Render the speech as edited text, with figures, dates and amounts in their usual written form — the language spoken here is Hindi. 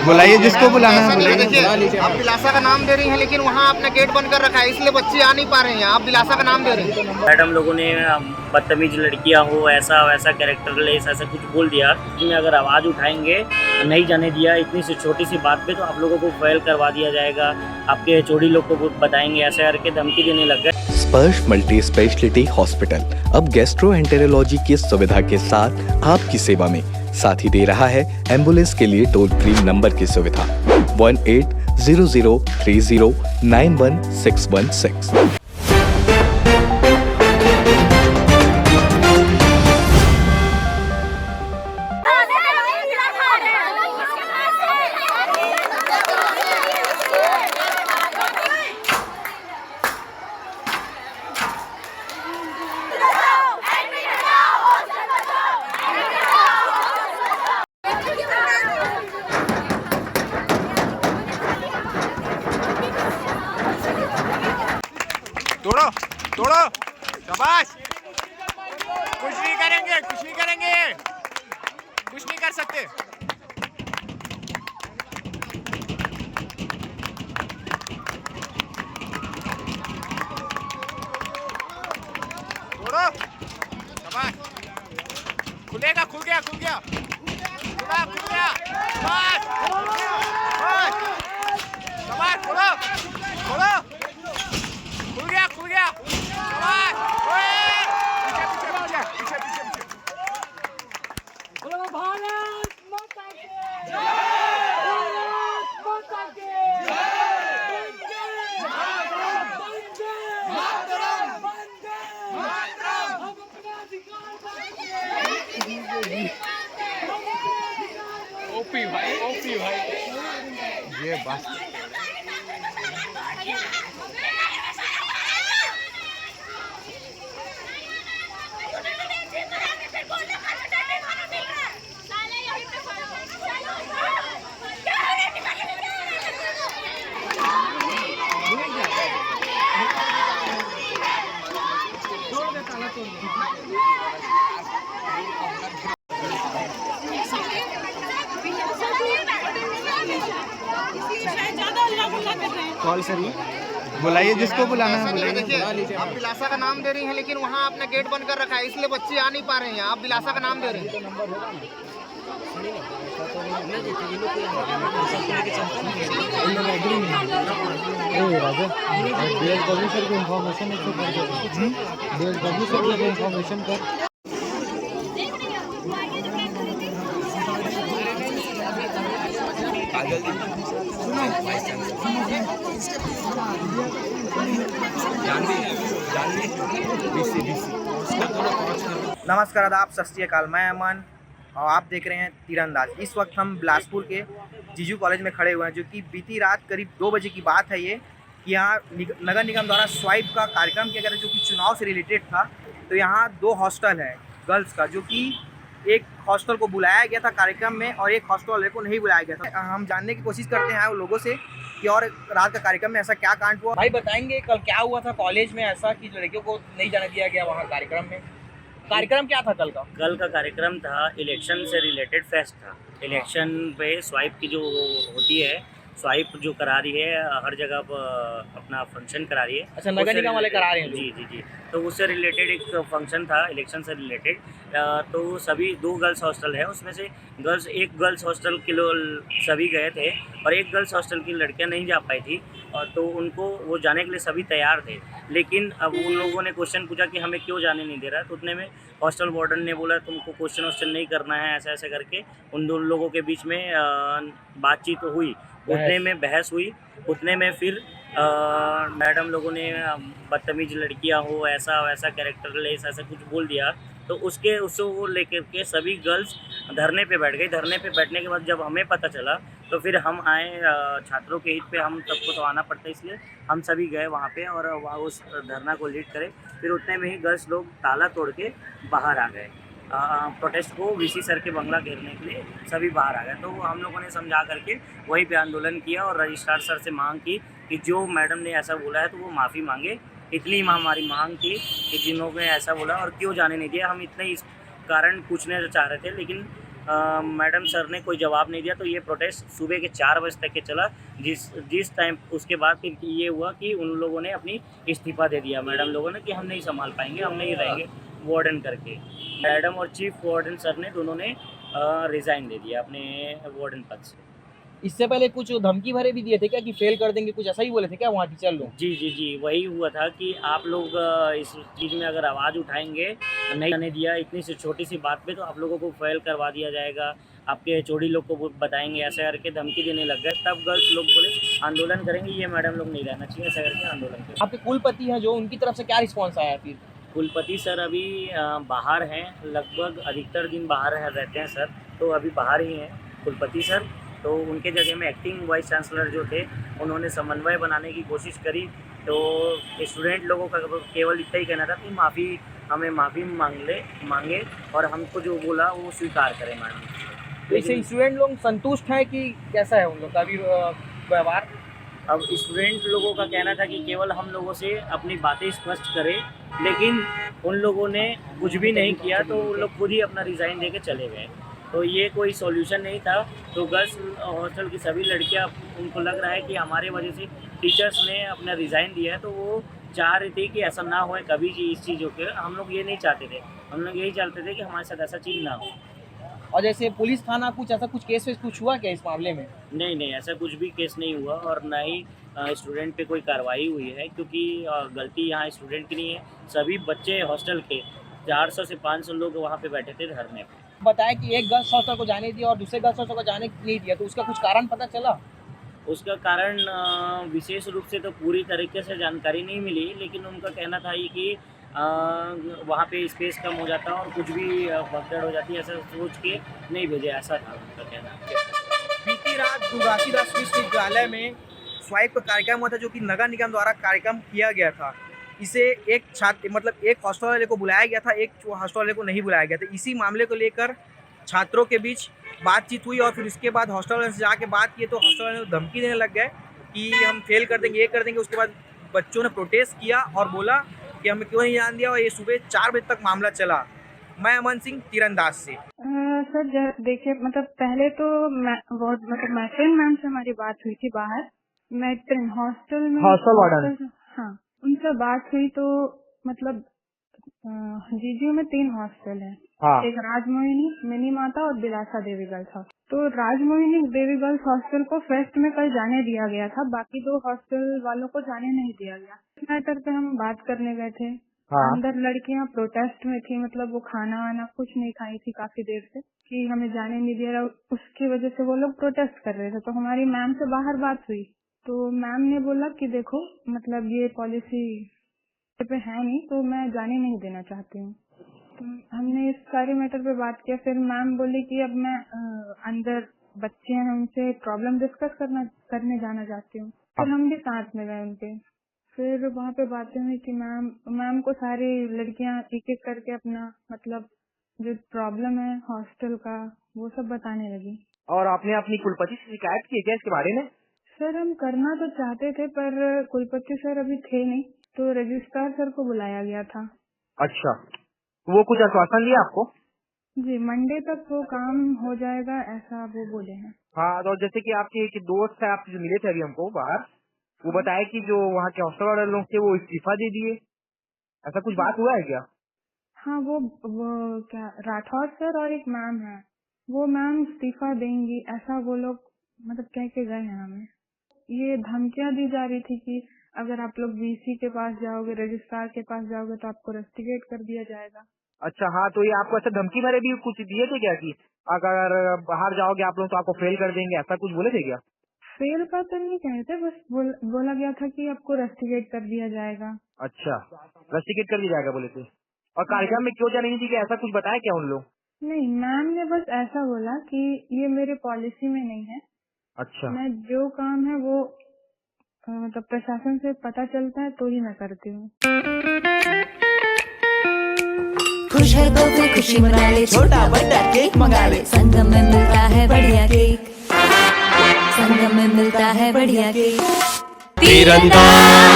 बुलाइए जिसको बुलाना है बुलाइए। देखिए आप बिलासा का नाम दे रही हैं, लेकिन वहाँ आपने गेट बंद कर रखा है, इसलिए बच्चे आ नहीं पा रहे हैं। आप बिलासा का नाम दे रही हैं। मैडम लोगों ने बदतमीज लड़कियां हो, ऐसा वैसा कैरेक्टरलेस ऐसा कुछ बोल दिया। इसमें अगर आवाज़ उठाएंगे, नहीं जाने दिया इतनी सी छोटी सी बात पे, तो आप लोगों को फेल करवा दिया जाएगा। आपके HOD लोग को बताएंगे, ऐसे करके धमकी देने लग गए। स्पर्श मल्टी स्पेशलिटी हॉस्पिटल अब गैस्ट्रोएंटेरोलॉजी की सुविधा के साथ आपकी सेवा में, साथ ही दे रहा है एम्बुलेंस के लिए टोल फ्री नंबर की सुविधा 180030911616। तोड़ो तोड़ो, शाबाश। कुछ नहीं करेंगे, कुछ नहीं करेंगे, कुछ नहीं कर सकते। तोड़ो, शाबाश। खुलेगा, खुल गया, खुल गया, खुला, खुल गया, शाबाश, शाबाश, शाबाश, खोलो, खोलो, खुल गया, खुल गया, शाबाश। ओए, पीछे, पीछे, पीछे, पीछे, पीछे, पीछे। बोलो भारत माता की जय, भारत माता की जय, वंदे मातरम, वंदे मातरम। हम अपने अधिकार पाएंगे। ओपी भाई, ये बस। कॉल करिए, बुलाइए जिसको बुलाना है बुलाइए। देखिए आप बिलासा का नाम दे रही हैं, लेकिन वहाँ आपने गेट बंद कर रखा है, इसलिए बच्चे आ नहीं पा रहे हैं। आप बिलासा का नाम दे रही हैं। राजा DSW सर को इन्फॉर्मेशन DSW सर को इन्फॉर्मेशन कर। नमस्कार, आदाब, सत श्री अकाल। मैं अमन और आप देख रहे हैं तीरंदाज। इस वक्त हम बिलासपुर के जीजू कॉलेज में खड़े हुए हैं, जो कि बीती रात करीब 2 बजे की बात है ये, कि यहाँ नगर निगम द्वारा स्वाइप का कार्यक्रम किया गया था, जो कि चुनाव से रिलेटेड था। तो यहाँ 2 हॉस्टल है गर्ल्स का, जो कि एक हॉस्टल को बुलाया गया था कार्यक्रम में और एक हॉस्टल वाले को नहीं बुलाया गया था। हम जानने की कोशिश करते हैं उन लोगों से कि और रात का कार्यक्रम में ऐसा क्या कांड हुआ। भाई बताएंगे कल क्या हुआ था कॉलेज में ऐसा कि लड़कियों को नहीं जाने दिया गया वहाँ कार्यक्रम में? कार्यक्रम क्या था कल का? कल का कार्यक्रम था इलेक्शन से रिलेटेड फेस्ट था। इलेक्शन पे स्वाइप की जो होती है, स्वाइप जो करा रही है हर जगह अपना फंक्शन करा रही है। अच्छा, नगर निगम वाले करा रहे हैं? जी जी जी। तो उससे रिलेटेड एक फंक्शन था इलेक्शन से रिलेटेड। तो सभी 2 गर्ल्स हॉस्टल है, उसमें से एक गर्ल्स हॉस्टल के लोग सभी गए थे और एक गर्ल्स हॉस्टल की लड़कियां नहीं जा पाई थी। और तो उनको वो जाने के लिए सभी तैयार थे, लेकिन अब उन लोगों ने क्वेश्चन पूछा कि हमें क्यों जाने नहीं दे रहा है। तो उतने में हॉस्टल वार्डन ने बोला तुमको क्वेश्चन नहीं करना है, ऐसे ऐसे करके उन 2 लोगों के बीच में बातचीत हुई। उतने में बहस हुई। उतने में फिर मैडम लोगों ने बदतमीज लड़कियां हो, ऐसा वैसा कैरेक्टरलेस ऐसा कुछ बोल दिया। तो उससे वो लेकर के सभी गर्ल्स धरने पे बैठ गई। धरने पे बैठने के बाद जब हमें पता चला तो फिर हम आए, छात्रों के हित पे हम सबको तो आना पड़ता है, इसलिए हम सभी गए वहाँ पे और वहाँ उस धरना को लीड करे। फिर उतने में ही गर्ल्स लोग ताला तोड़ के बाहर आ गए। प्रोटेस्ट को VC सर के बंगला घेरने के लिए सभी बाहर आ गए। तो हम लोगों ने समझा करके वहीं पे आंदोलन किया और रजिस्ट्रार सर से मांग की कि जो मैडम ने ऐसा बोला है तो वो माफ़ी मांगे। इतनी हमारी मांग थी कि जिन लोगों ने ऐसा बोला और क्यों जाने नहीं दिया, हम इतने इस कारण पूछने चाह रहे थे, लेकिन मैडम सर ने कोई जवाब नहीं दिया, तो ये प्रोटेस्ट सुबह के 4 बजे तक के चला, जिस टाइम उसके बाद फिर ये हुआ कि उन लोगों ने अपनी इस्तीफ़ा दे दिया मैडम लोगों ने कि हम नहीं संभाल पाएंगे, हम नहीं रहेंगे वार्डन करके। मैडम और चीफ वार्डन सर ने दोनों ने रिज़ाइन दे दिया अपने वार्डन पद से। इससे पहले कुछ धमकी भरे भी दिए थे क्या कि फेल कर देंगे, कुछ ऐसा ही बोले थे क्या वहाँ टीचर लोग? जी वही हुआ था कि आप लोग इस चीज़ में अगर आवाज़ उठाएंगे, नहीं आने दिया इतनी सी छोटी सी बात पे, तो आप लोगों को फेल करवा दिया जाएगा, आपके HOD लोग को बताएंगे, ऐसा करके धमकी देने लग गए। तब गर्ल्स लोग बोले आंदोलन करेंगे, ये मैडम लोग नहीं रहना चाहिए, ऐसा करके आंदोलन करेंगे। आपके कुलपति हैं जो, उनकी तरफ से क्या रिस्पॉन्स आया फिर? कुलपति सर अभी बाहर हैं, लगभग अधिकतर दिन बाहर रहते हैं सर, तो अभी बाहर ही हैं कुलपति सर। तो उनके जगह में एक्टिंग वाइस चांसलर जो थे, उन्होंने समन्वय बनाने की कोशिश करी। तो स्टूडेंट लोगों का केवल इतना ही कहना था कि हमें माफ़ी मांगे और हमको जो बोला वो स्वीकार करें मैडम। तो इससे स्टूडेंट लोग संतुष्ट हैं कि कैसा है उन लोग का अभी व्यवहार? अब स्टूडेंट लोगों का कहना था कि केवल हम लोगों से अपनी बातें स्पष्ट करें, लेकिन उन लोगों ने कुछ भी नहीं किया, तो उन लोग खुद ही अपना रिज़ाइन दे के चले गए। तो ये कोई सॉल्यूशन नहीं था। तो गर्ल्स हॉस्टल की सभी लड़कियां, उनको लग रहा है कि हमारे वजह से टीचर्स ने अपना रिज़ाइन दिया है, तो वो चाह रहे थे कि ऐसा ना हो कभी भी इस चीज़ों के। हम लोग ये नहीं चाहते थे, हम लोग यही चाहते थे कि हमारे साथ ऐसा चीज़ ना हो। और जैसे पुलिस थाना कुछ ऐसा कुछ केस वेस कुछ हुआ क्या इस मामले में? नहीं, ऐसा कुछ भी केस नहीं हुआ और ना ही स्टूडेंट पे कोई कार्रवाई हुई है, क्योंकि गलती यहाँ स्टूडेंट की नहीं है। सभी बच्चे हॉस्टल के 400 से 500 लोग वहाँ पे बैठे थे धरने पे। बताया कि एक गर्ल्स हॉस्टल को जाने दिया और दूसरे गर्ल्स हॉस्टल को जाने नहीं दिया, तो उसका कुछ कारण पता चला? उसका कारण विशेष रूप से तो पूरी तरीके से जानकारी नहीं मिली, लेकिन उनका कहना था ये कि वहाँ पे स्पेस कम हो जाता और कुछ भी भगदड़ हो जाती है, ऐसा सोच के नहीं भेजे, ऐसा था उनका कहना। बीती रात तुलसीदास विश्वविद्यालय में स्वाइप का कार्यक्रम हुआ था, जो कि नगर निगम द्वारा कार्यक्रम किया गया था। इसे एक छात्र मतलब एक हॉस्टल वाले को बुलाया गया था, एक हॉस्टल वाले को नहीं बुलाया गया था। इसी मामले को लेकर छात्रों के बीच बातचीत हुई और फिर उसके बाद हॉस्टल वाले से जाके बात की, तो हॉस्टल वाले ने धमकी देने लग गए कि हम फेल कर देंगे, ये कर देंगे। उसके बाद बच्चों ने प्रोटेस्ट किया और बोला कि हमें क्यों नहीं जान दिया, और ये सुबह 4 बजे तक मामला चला। मैं अमन सिंह तीरंदाज से। सर देखिए, मतलब पहले तो मैट्रिन मैम से हमारी बात हुई थी बाहर, मैट्रिन हॉस्टल में, हॉस्टल वार्डन, हाँ, उनसे बात हुई। तो मतलब जीजीयू में 3 हॉस्टल है, हाँ। एक राजमोहिनी, मिनी माता और बिलासा देवी गर्ल्स हॉस्टल। तो राजमोहिनी देवी गर्ल्स हॉस्टल को फेस्ट में कल जाने दिया गया था, बाकी 2 हॉस्टल वालों को जाने नहीं दिया गया। इस मैटर पे हम बात करने गए थे, हाँ। अंदर लड़कियां प्रोटेस्ट में थी, मतलब वो खाना वाना कुछ नहीं खाई थी काफी देर से, कि हमें जाने नहीं दिया, उसकी वजह से वो लोग प्रोटेस्ट कर रहे थे। तो हमारी मैम से बाहर बात हुई, तो मैम ने बोला कि देखो मतलब ये पॉलिसी पे है नहीं, तो मैं जाने नहीं देना चाहती हूँ। तो हमने इस सारे मैटर पे बात किया। फिर मैम बोली कि अब मैं अंदर बच्चे हैं उनसे प्रॉब्लम डिस्कस करने जाना चाहती हूँ। फिर हम भी साथ में गए उनके। फिर वहाँ पे बातें हुई कि मैम को सारी लड़कियाँ एक एक करके अपना मतलब जो प्रॉब्लम है हॉस्टल का वो सब बताने लगी। और आपने अपनी कुलपति से शिकायत की क्या इसके बारे में? सर हम करना तो चाहते थे, पर कुलपति सर अभी थे नहीं, तो रजिस्ट्रार सर को बुलाया गया था। अच्छा, वो कुछ आश्वासन दिया आपको? जी, मंडे तक वो काम हो जाएगा ऐसा वो बोले हैं। हाँ, तो जैसे कि आपके एक दोस्त है, आप जो मिले थे अभी हमको बाहर, वो बताया कि जो वहाँ के हॉस्टल वाले लोग थे वो इस्तीफा दे दिए, ऐसा कुछ बात हुआ है क्या? हाँ, वो क्या राठौर सर और एक मैम है, वो मैम इस्तीफा देंगी ऐसा वो लोग मतलब कह के गए हैं हमें। ये धमकियां दी जा रही थी कि अगर आप लोग वीसी के पास जाओगे, रजिस्ट्रार के पास जाओगे तो आपको रस्टिकेट कर दिया जाएगा। अच्छा, हाँ, तो ये आपको ऐसा धमकी भरे भी कुछ दिए थे क्या कि अगर बाहर जाओगे आप लोग तो आपको फेल कर देंगे, ऐसा कुछ बोले थे क्या? फेल का तो नहीं कहे थे, बस बोला गया था कि आपको रस्टिकेट कर दिया जाएगा। अच्छा, रस्टिकेट कर दिया जाएगा बोले थे। और कार्यक्रम में क्यों जा रही थी, ऐसा कुछ बताया क्या उन लोग? नहीं, मैम ने बस ऐसा बोला कि ये मेरे पॉलिसी में नहीं है। अच्छा, मैं जो काम है वो मतलब प्रशासन से पता चलता है तो ही मैं करती हूँ। खुश है तो फिर खुशी मना ले, छोटा बड़ा केक मंगा ले, संगम में मिलता है बढ़िया केक, संगम में मिलता है बढ़िया केक। तीरंदाज।